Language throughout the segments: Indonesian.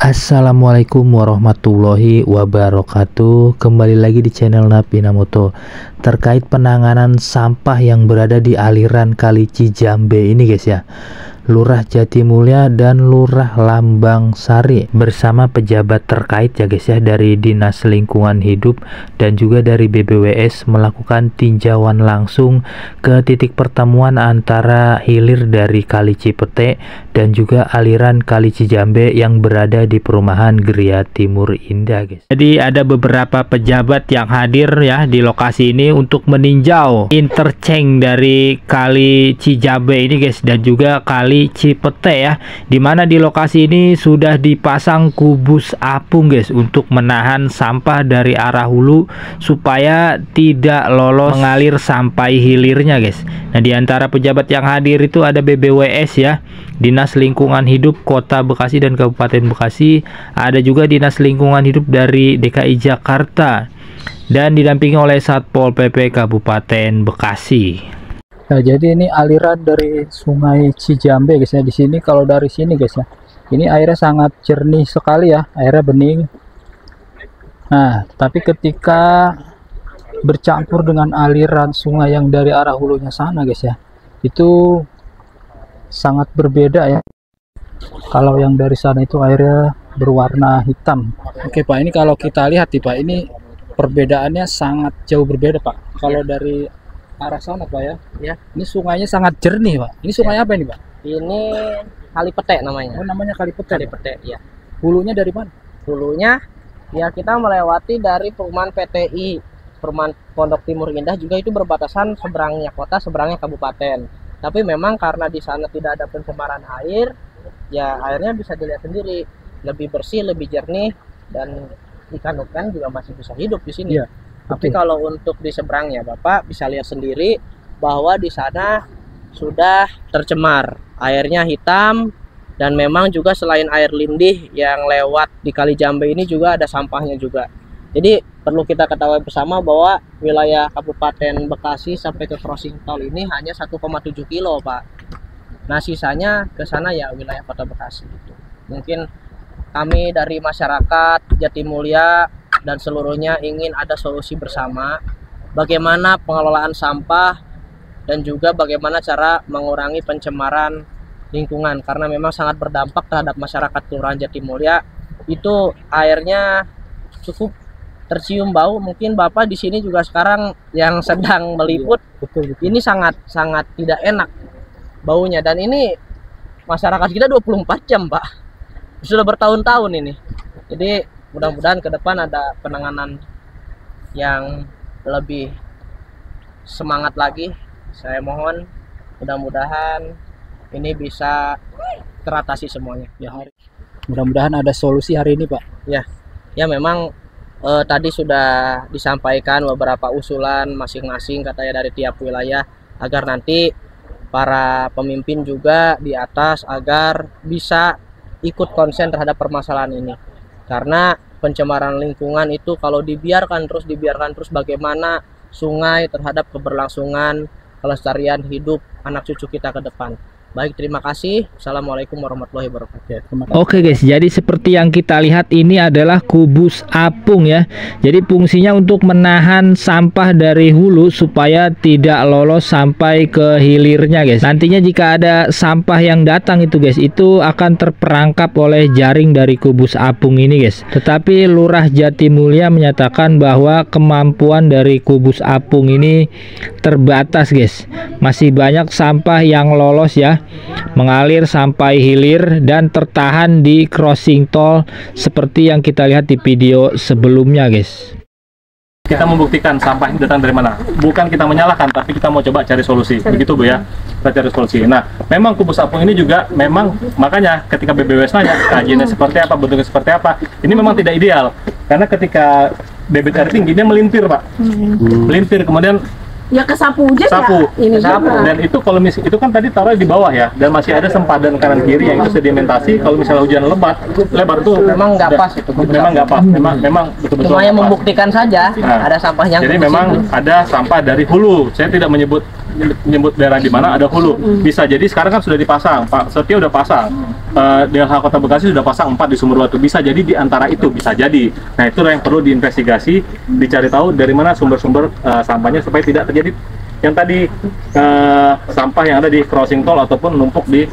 Assalamualaikum warahmatullahi wabarakatuh. Kembali lagi di channel Napinamoto terkait penanganan sampah yang berada di aliran Kali Cijambe ini guys ya. Lurah Jatimulya dan Lurah Lambang Sari bersama pejabat terkait ya guys ya, dari Dinas Lingkungan Hidup dan juga dari BBWS melakukan tinjauan langsung ke titik pertemuan antara hilir dari Kali Cipete dan juga aliran Kali Cijambe yang berada di perumahan Geria Timur Indah guys. Jadi ada beberapa pejabat yang hadir ya di lokasi ini untuk meninjau interchange dari Kali Cijambe ini guys, dan juga Kali Cipete ya, dimana di lokasi ini sudah dipasang kubus apung guys untuk menahan sampah dari arah hulu supaya tidak lolos mengalir sampai hilirnya guys. Nah, di antara pejabat yang hadir itu ada BBWS ya, Dinas Lingkungan Hidup Kota Bekasi dan Kabupaten Bekasi, ada juga Dinas Lingkungan Hidup dari DKI Jakarta dan didampingi oleh Satpol PP Kabupaten Bekasi. Nah, jadi ini aliran dari Sungai Cijambe guys ya. Di sini kalau dari sini guys ya, ini airnya sangat jernih sekali ya, airnya bening. Nah, tapi ketika bercampur dengan aliran sungai yang dari arah hulunya sana guys ya, itu sangat berbeda ya. Kalau yang dari sana itu airnya berwarna hitam. Oke Pak, ini kalau kita lihat nih Pak, ini perbedaannya sangat jauh berbeda Pak. Kalau dari arah sana Pak ya, ini sungainya sangat jernih Pak. Ini sungai apa ini Pak? Ini Kali Pete namanya. Oh, namanya Kali Pete. Kali Pete ya. Hulunya dari mana? Hulunya ya kita melewati dari perumahan PTI, perumahan Pondok Timur Indah, juga itu berbatasan seberangnya kota, seberangnya kabupaten. Tapi memang karena di sana tidak ada pencemaran air, ya airnya bisa dilihat sendiri, lebih bersih, lebih jernih, dan ikan-ikan juga masih bisa hidup di sini. Iya. Tapi kalau untuk di seberangnya, Bapak bisa lihat sendiri bahwa di sana sudah tercemar, airnya hitam, dan memang juga selain air lindih yang lewat di Kali Jambe ini juga ada sampahnya juga. Jadi perlu kita ketahui bersama bahwa wilayah Kabupaten Bekasi sampai ke crossing tol ini hanya 1,7 kilo Pak. Nah sisanya ke sana ya wilayah Kota Bekasi. Mungkin kami dari masyarakat Jatimulya dan seluruhnya ingin ada solusi bersama bagaimana pengelolaan sampah dan juga bagaimana cara mengurangi pencemaran lingkungan, karena memang sangat berdampak terhadap masyarakat Kelurahan Jatimulya. Itu airnya cukup tercium bau. Mungkin Bapak di sini juga sekarang yang sedang meliput, Betul. ini sangat tidak enak baunya, dan ini masyarakat kita 24 jam Pak, sudah bertahun-tahun ini. Jadi mudah-mudahan ke depan ada penanganan yang lebih semangat lagi. Saya mohon mudah-mudahan ini bisa teratasi semuanya. Ya, mudah-mudahan ada solusi hari ini Pak. Ya memang tadi sudah disampaikan beberapa usulan masing-masing katanya dari tiap wilayah, agar nanti para pemimpin juga di atas agar bisa ikut konsen terhadap permasalahan ini. Karena pencemaran lingkungan itu kalau dibiarkan terus bagaimana sungai terhadap keberlangsungan kelestarian hidup anak cucu kita ke depan. Baik, terima kasih. Assalamualaikum warahmatullahi wabarakatuh. Oke guys, jadi seperti yang kita lihat ini adalah kubus apung ya. Jadi fungsinya untuk menahan sampah dari hulu supaya tidak lolos sampai ke hilirnya guys. Nantinya jika ada sampah yang datang itu guys, itu akan terperangkap oleh jaring dari kubus apung ini guys. Tetapi Lurah Jatimulya menyatakan bahwa kemampuan dari kubus apung ini terbatas guys. Masih banyak sampah yang lolos ya, mengalir sampai hilir dan tertahan di crossing tol seperti yang kita lihat di video sebelumnya guys. Kita membuktikan sampah ini datang dari mana, bukan kita menyalahkan, tapi kita mau coba cari solusi, begitu Bu ya, kita cari solusi. Nah memang kubus apung ini juga memang, makanya ketika BBWS nanya kajiannya seperti apa, bentuknya seperti apa, ini memang tidak ideal karena ketika debit air tinggi dia melintir Pak, melintir, kemudian ya kesapu aja sapu, ya, ini sapu. Dan itu kalau itu kan tadi taruh di bawah ya, dan masih ada sempadan kanan kiri yang itu sedimentasi. Kalau misalnya hujan lebat itu Memang nggak pas itu. memang nggak pas, memang betul-betul Cuma yang nggak pas. membuktikan saja Nah, ada sampahnya. jadi memang ada sampah dari hulu. Saya tidak menyebut menyebut daerah di mana ada hulu. Bisa jadi sekarang kan sudah dipasang, Pak Setio udah pasang, DLH Kota Bekasi sudah pasang 4 di Sumber Batu. Bisa jadi di antara itu, bisa jadi. Nah itu yang perlu diinvestigasi, dicari tahu dari mana sumber-sumber sampahnya supaya tidak terjadi yang tadi sampah yang ada di crossing tol ataupun numpuk di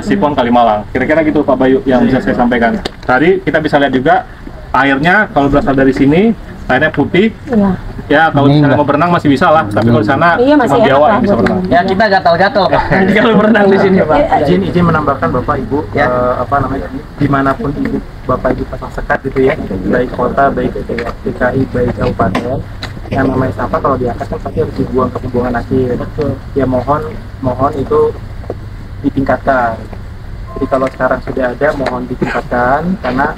Sipon Kalimalang. Kira-kira gitu Pak Bayu yang bisa saya sampaikan. Tadi kita bisa lihat juga airnya kalau berasal dari sini, airnya putih. Ya kalau misalnya mau berenang masih bisa lah, tapi kalau di sana cuma biawak yang bisa berenang. Ya kita gatal-gatal Pak. Kalau berenang di sini Pak. Izin menambahkan Bapak Ibu, dimanapun Ibu Bapak Ibu pasang sekat gitu ya, baik kota, baik DKI, baik kabupaten, yang namanya sampah kalau diangkat kan pasti harus dibuang ke pembuangan akhir. Ya mohon itu ditingkatkan. Jadi kalau sekarang sudah ada, mohon ditingkatkan karena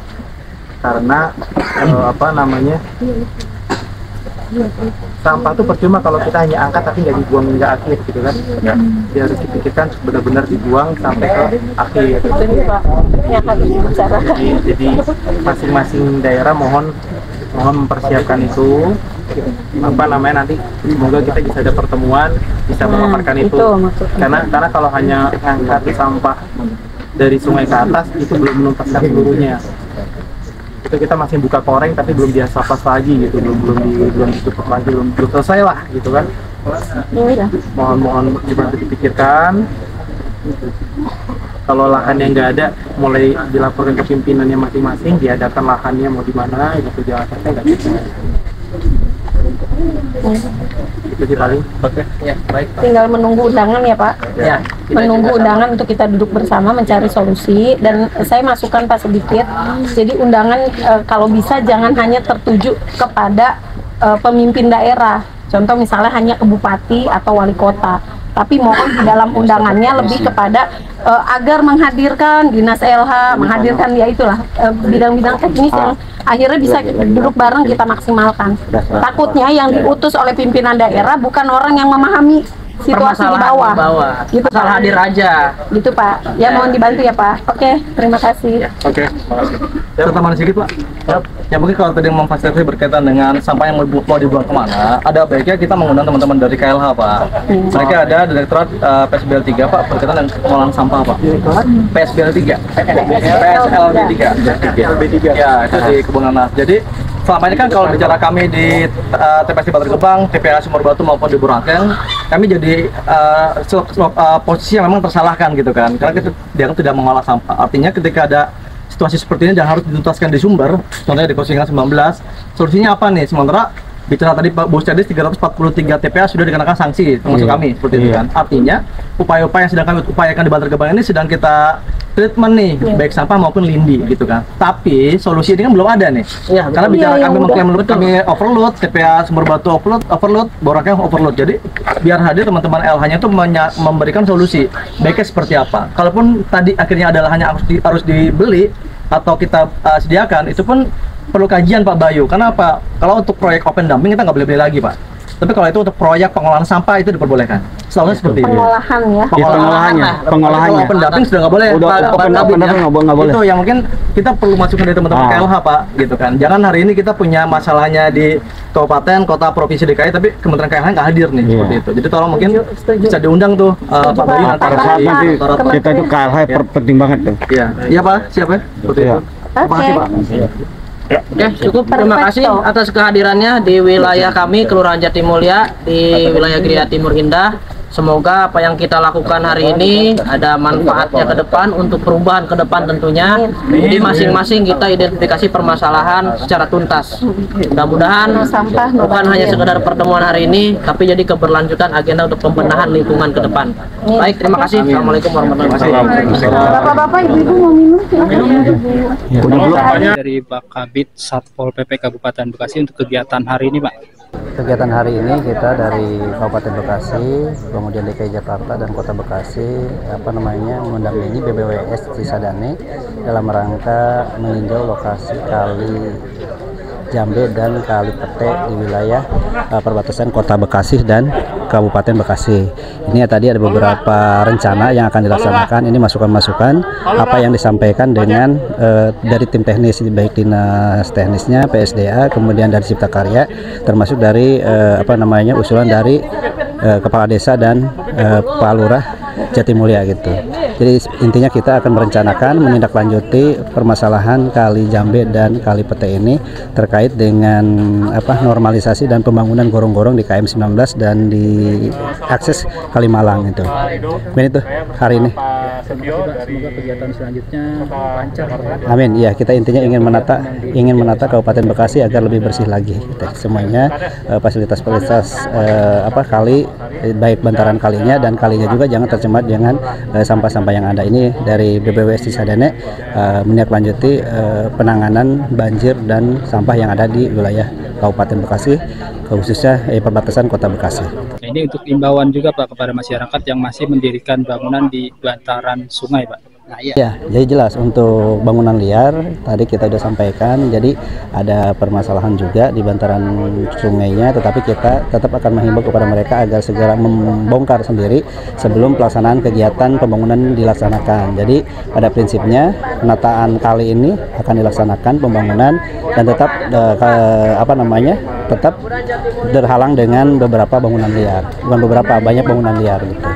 sampah itu percuma kalau kita hanya angkat tapi nggak dibuang hingga akhir gitu kan. Dia harus dipikirkan benar-benar dibuang sampai ke akhir. Jadi masing-masing daerah mohon mempersiapkan itu, nanti semoga kita bisa ada pertemuan, bisa memaparkan itu. Karena kalau hanya angkat sampah dari sungai ke atas itu belum menuntaskan seluruhnya. Itu kita masih buka koreng tapi belum diasapas lagi gitu, belum ditutup lagi, belum selesai lah gitu kan. Mohon dibantu dipikirkan. Kalau lahannya nggak ada, mulai dilaporkan ke pimpinannya masing-masing, diadakan lahannya mau di mana gitu, jangan sampai nggak bisa. Itu sih paling. Oke, ya baik Pak. Tinggal menunggu undangan ya Pak. Ya, Menunggu undangan untuk kita duduk bersama mencari solusi. Dan saya masukkan Pak sedikit. Jadi undangan kalau bisa jangan hanya tertuju kepada pemimpin daerah. Contoh misalnya hanya ke bupati atau wali kota. Tapi mohon di dalam undangannya lebih kepada agar menghadirkan dinas LH, menghadirkan ya itulah bidang-bidang teknis yang akhirnya bisa duduk bareng kita maksimalkan. Takutnya yang diutus oleh pimpinan daerah bukan orang yang memahami situasi di bawah. Gitu, salah hadir aja. Gitu Pak. Ya mohon dibantu ya Pak. Oke, terima kasih. Oke, makasih. Saya tambahan sedikit Pak. Ya mungkin kalau tadi memfasilitasi berkaitan dengan sampah yang mau dibuang kemana, ada baiknya kita mengundang teman-teman dari KLH Pak. Mereka ada Direktorat PSBL 3 Pak berkaitan dengan pengolahan sampah Pak. PSBL 3, PSLB 3. Ya itu di Kebun Nanas. Jadi selama ini kan kalau bicara kami di TPS di Bantar Gebang, TPA Sumber Batu maupun di Burangkeng, kami jadi posisi yang memang tersalahkan gitu kan, karena kita dianggap tidak mengolah sampah. Artinya ketika ada situasi seperti ini dan harus dituntaskan di sumber, contohnya di Kosingan 19, solusinya apa nih? Sementara bicara tadi Pak Bos Cadis 343 TPA sudah dikenakan sanksi termasuk kami seperti itu kan. Artinya upaya-upaya yang sedang kami upayakan di Bantar Gebang ini sedang kita treatment nih, baik sampah maupun lindi gitu kan. Tapi solusi ini kan belum ada nih. Karena bicara kami mengklaim kami overload, TPA Sumber Batu overload, Burangkeng overload. Jadi biar hadir teman-teman LH-nya itu memberikan solusi baiknya seperti apa. Kalaupun tadi akhirnya adalah hanya harus dibeli atau kita sediakan, itu pun perlu kajian Pak Bayu. Karena apa? Kalau untuk proyek open dumping kita nggak boleh beli lagi Pak. Tapi kalau itu untuk proyek pengolahan sampah itu diperbolehkan. Selalu seperti itu. Pengolahan ya. Pengolahannya. Open dumping sudah nggak boleh. Open dumping nggak boleh. Itu yang mungkin kita perlu masukkan dari teman-teman KLH Pak, gitu kan. Jangan hari ini kita punya masalahnya di kabupaten, kota, provinsi DKI, tapi Kementerian KLH nggak hadir nih seperti itu. Jadi tolong mungkin bisa diundang tuh Pak Bayu nanti kita itu KLH penting banget tuh. Iya Pak, siapa ya? Seperti itu. Terima kasih Pak. Oke, cukup. Terima kasih atas kehadirannya di wilayah kami, Kelurahan Jatimulya, di wilayah Gria Timur Indah. Semoga apa yang kita lakukan hari ini ada manfaatnya ke depan untuk perubahan ke depan tentunya. Jadi masing-masing kita identifikasi permasalahan secara tuntas. Mudah-mudahan bukan hanya sekedar pertemuan hari ini, tapi jadi keberlanjutan agenda untuk pembenahan lingkungan ke depan. Baik, terima kasih. Assalamualaikum warahmatullahi wabarakatuh. Bapak-bapak, ibu-ibu mau minum silahkan. Dari Bakabit Satpol PP Kabupaten Bekasi untuk kegiatan hari ini Pak. Kegiatan hari ini kita dari Kabupaten Bekasi, kemudian DKI Jakarta dan Kota Bekasi mendampingi BBWS Cisadane dalam rangka meninjau lokasi kali Jambe dan Kali Pete di wilayah perbatasan Kota Bekasi dan Kabupaten Bekasi. Ini tadi ada beberapa rencana yang akan dilaksanakan. Ini masukan-masukan apa yang disampaikan dengan dari tim teknis, baik dinas teknisnya, PSDA, kemudian dari Cipta Karya, termasuk dari usulan dari kepala desa dan Pak Lurah Jatimulya gitu. Jadi intinya kita akan merencanakan menindaklanjuti permasalahan Kali Jambe dan Kali Pete ini terkait dengan normalisasi dan pembangunan gorong-gorong di KM 19 dan di akses Kalimalang itu. Mungkin itu hari ini. Semoga kegiatan selanjutnya lancar. Amin. Ya, kita intinya ingin menata Kabupaten Bekasi agar lebih bersih lagi. Gitu. Semuanya fasilitas-fasilitas kali, baik bantaran kalinya dan kalinya juga jangan tercemar dengan sampah-sampah yang ada. Ini dari BBWS Cisadane menindaklanjuti penanganan banjir dan sampah yang ada di wilayah Kabupaten Bekasi, khususnya perbatasan Kota Bekasi. Nah, ini untuk imbauan juga Pak kepada masyarakat yang masih mendirikan bangunan di bantaran sungai, Pak. Nah, iya. Ya, jadi jelas untuk bangunan liar tadi kita sudah sampaikan. Jadi ada permasalahan juga di bantaran sungainya, tetapi kita tetap akan menghimbau kepada mereka agar segera membongkar sendiri sebelum pelaksanaan kegiatan pembangunan dilaksanakan. Jadi pada prinsipnya penataan kali ini akan dilaksanakan pembangunan dan tetap tetap terhalang dengan beberapa bangunan liar, bukan beberapa, banyak bangunan liar gitu.